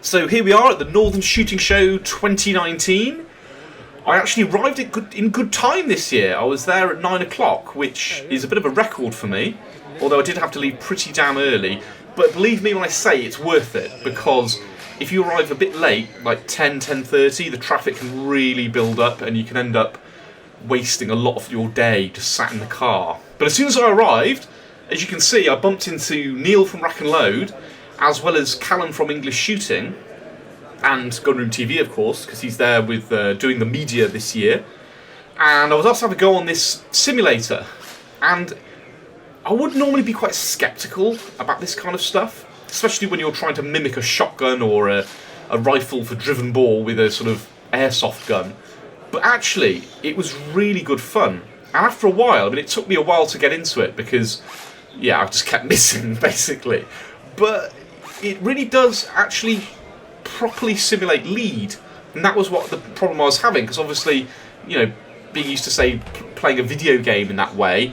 So here we are at the Northern Shooting Show 2019. I actually arrived in good time this year. I was there at 9 o'clock, which is a bit of a record for me, although I did have to leave pretty damn early. But believe me when I say it's worth it, because if you arrive a bit late, like 10:30, the traffic can really build up and you can end up wasting a lot of your day just sat in the car. But as soon as I arrived, as you can see, I bumped into Neil from Rack and Load, as well as Callum from English Shooting, and Gunroom TV, of course, because he's there with doing the media this year. And I was asked to have a go on this simulator. And I would normally be quite sceptical about this kind of stuff, especially when you're trying to mimic a shotgun or a rifle for driven bore with a sort of airsoft gun. But actually, it was really good fun. And after a while, I mean, it took me a while to get into it because, yeah, I just kept missing, basically. But it really does actually properly simulate lead. And that was what the problem I was having, because obviously, you know, being used to, say, playing a video game in that way,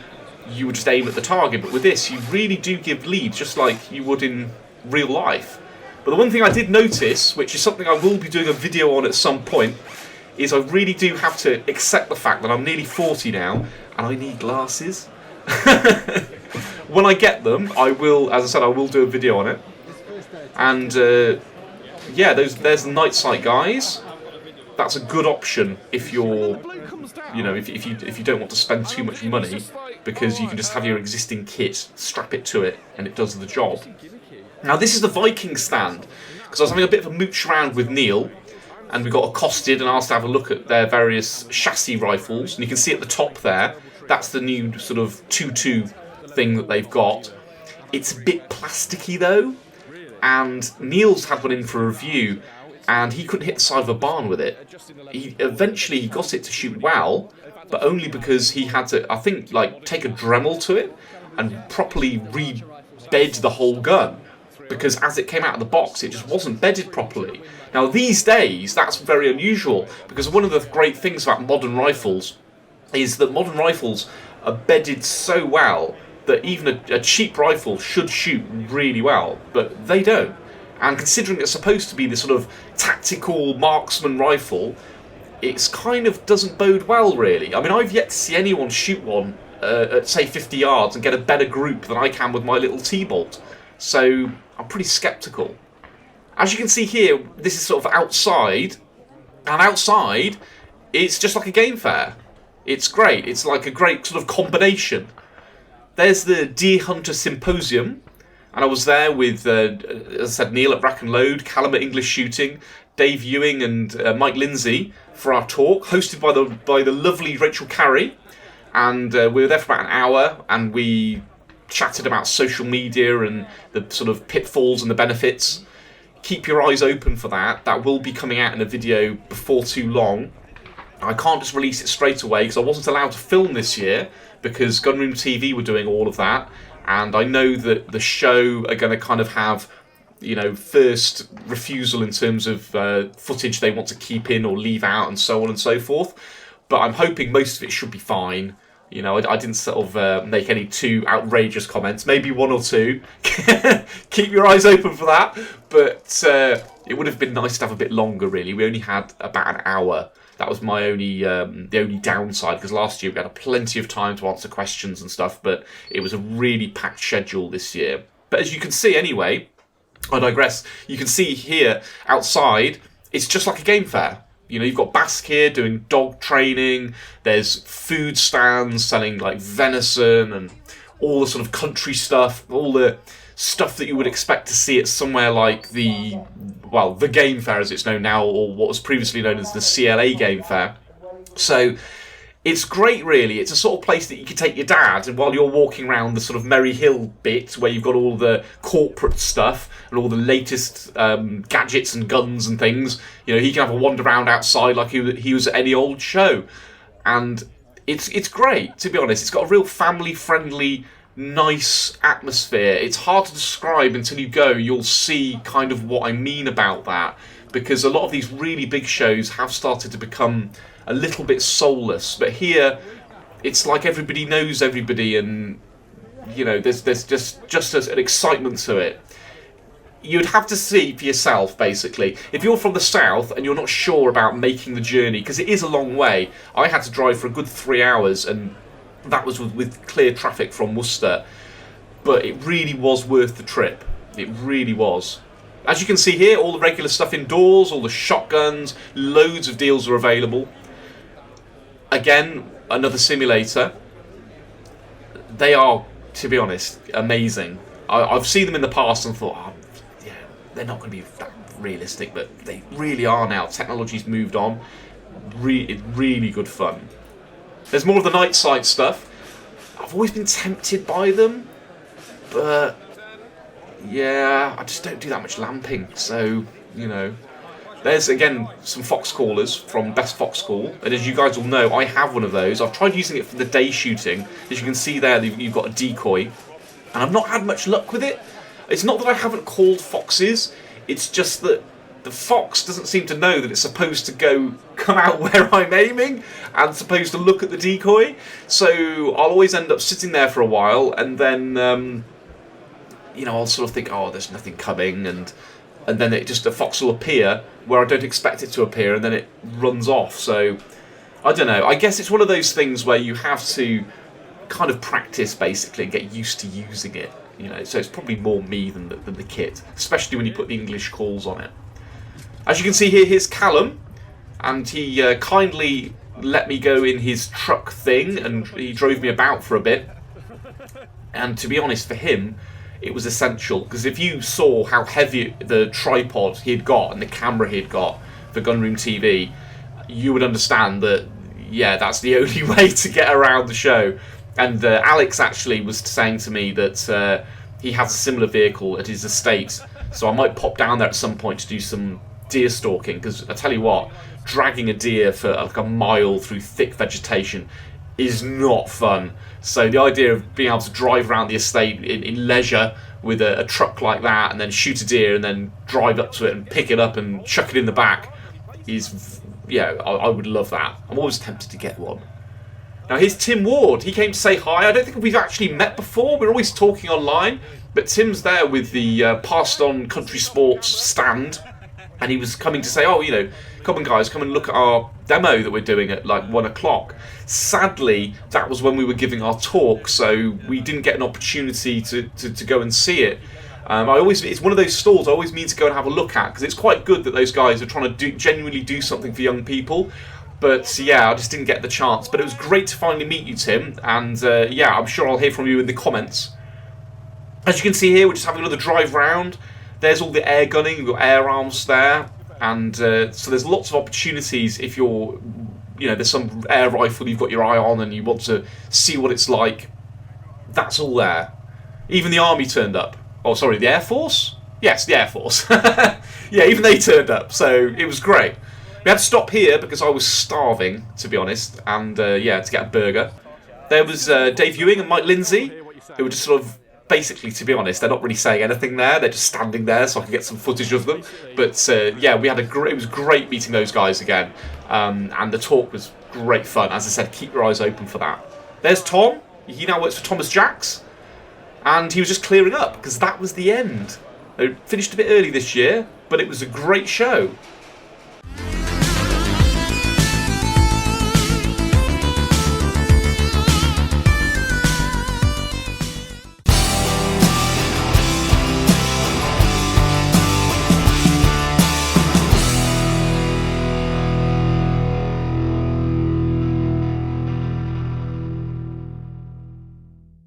you would just aim at the target. But with this, you really do give lead, just like you would in real life. But the one thing I did notice, which is something I will be doing a video on at some point, is I really do have to accept the fact that I'm nearly 40 now, and I need glasses. When I get them, I will, as I said, I will do a video on it. And yeah, there's the night sight guys. That's a good option if you're, you know, if you don't want to spend too much money, because you can just have your existing kit, strap it to it, and it does the job. Now this is the Viking stand, because I was having a bit of a mooch around with Neil, and we got accosted and asked to have a look at their various chassis rifles. And you can see at the top there, that's the new sort of 2.2 thing that they've got. It's a bit plasticky though, and Neil's had one in for a review, and he couldn't hit the side of a barn with it. Eventually he got it to shoot well, but only because he had to, I think, like take a Dremel to it and properly re-bed the whole gun, because as it came out of the box, it just wasn't bedded properly. Now these days, that's very unusual, because one of the great things about modern rifles is that modern rifles are bedded so well that even a cheap rifle should shoot really well, but they don't. And considering it's supposed to be this sort of tactical marksman rifle, it's kind of doesn't bode well, really. I mean, I've yet to see anyone shoot one at, say, 50 yards and get a better group than I can with my little T-bolt. So I'm pretty sceptical. As you can see here, this is sort of outside, and outside, it's just like a game fair. It's great. It's like a great sort of combination. There's the Deer Hunter Symposium, and I was there with, as I said, Neil at Rack and Load, Callum at English Shooting, Dave Ewing and Mike Lindsay for our talk, hosted by the lovely Rachel Carey. And we were there for about an hour, and we chatted about social media and the sort of pitfalls and the benefits. Keep your eyes open for that. That will be coming out in a video before too long. I can't just release it straight away because I wasn't allowed to film this year because Gunroom TV were doing all of that, and I know that the show are going to kind of have, you know, first refusal in terms of footage they want to keep in or leave out and so on and so forth. But I'm hoping most of it should be fine. You know, I didn't sort of make any too outrageous comments. Maybe one or two. Keep your eyes open for that. But it would have been nice to have a bit longer, really. We only had about an hour. That was my only the only downside, because last year we had plenty of time to answer questions and stuff, but it was a really packed schedule this year. But as you can see anyway, I digress, you can see here outside, it's just like a game fair. You know, you've got Basque here doing dog training, there's food stands selling like venison and all the sort of country stuff, all the stuff that you would expect to see at somewhere like the Game Fair as it's known now, or what was previously known as the CLA Game Fair. So it's great, really. It's a sort of place that you could take your dad, and while you're walking around the sort of Merry Hill bit where you've got all the corporate stuff and all the latest gadgets and guns and things, you know, he can have a wander around outside like he was at any old show. And it's great, to be honest. It's got a real family-friendly, nice atmosphere. It's hard to describe until you go. You'll see kind of what I mean about that, because a lot of these really big shows have started to become a little bit soulless, but here it's like everybody knows everybody, and you know, there's just an excitement to it. you'd have to see for yourself, basically. If you're from the south and you're not sure about making the journey, because it is a long way, I had to drive for a good 3 hours, and that was with clear traffic from Worcester. But it really was worth the trip. It really was. As you can see here, all the regular stuff indoors, all the shotguns, loads of deals are available. Again, another simulator. They are, to be honest, amazing. I've seen them in the past and thought, oh, yeah, they're not going to be that realistic, but they really are now. Technology's moved on. Really good fun. There's more of the night sight stuff. I've always been tempted by them, but yeah, I just don't do that much lamping, so, you know. There's, again, some fox callers from Best Fox Call, and as you guys will know, I have one of those. I've tried using it for the day shooting. As you can see there, you've got a decoy, and I've not had much luck with it. It's not that I haven't called foxes, it's just that the fox doesn't seem to know that it's supposed to come out where I'm aiming, and supposed to look at the decoy, so I'll always end up sitting there for a while, and then you know, I'll sort of think, oh, there's nothing coming, and then a fox will appear where I don't expect it to appear, and then it runs off. So, I don't know. I guess it's one of those things where you have to kind of practice, basically, and get used to using it. You know, so it's probably more me than the kit, especially when you put the English calls on it. As you can see here, here's Callum, and he kindly let me go in his truck thing, and he drove me about for a bit. And to be honest, for him, it was essential, because if you saw how heavy the tripod he had got and the camera he had got for Gunroom TV, you would understand that, yeah, that's the only way to get around the show. And Alex actually was saying to me that he has a similar vehicle at his estate, so I might pop down there at some point to do some deer stalking, because I tell you what, dragging a deer for like a mile through thick vegetation is not fun. So the idea of being able to drive around the estate in leisure with a truck like that, and then shoot a deer, and then drive up to it and pick it up and chuck it in the back is, yeah, I would love that. I'm always tempted to get one. Now here's Tim Ward. He came to say hi. I don't think we've actually met before. We're always talking online, but Tim's there with the Passed On Country Sports stand, and he was coming to say, oh, you know, come on guys, come and look at our demo that we're doing at like 1 o'clock. Sadly, that was when we were giving our talk, so we didn't get an opportunity to go and see it. It's one of those stalls I always mean to go and have a look at, because it's quite good that those guys are trying to genuinely do something for young people. But yeah, I just didn't get the chance. But it was great to finally meet you, Tim, and yeah, I'm sure I'll hear from you in the comments. As you can see here, we're just having another drive round. There's all the air gunning, you've got air arms there, and so there's lots of opportunities if you're, you know, there's some air rifle you've got your eye on and you want to see what it's like. That's all there. Even the army turned up. Oh, sorry, the Air Force? Yes, the Air Force. Yeah, even they turned up, so it was great. We had to stop here because I was starving, to be honest, and yeah, to get a burger. There was Dave Ewing and Mike Lindsay, who were just sort of, basically, to be honest, they're not really saying anything there. They're just standing there, so I can get some footage of them. But yeah, we had it was great meeting those guys again, and the talk was great fun. As I said, keep your eyes open for that. There's Tom. He now works for Thomas Jacks, and he was just clearing up because that was the end. They finished a bit early this year, but it was a great show.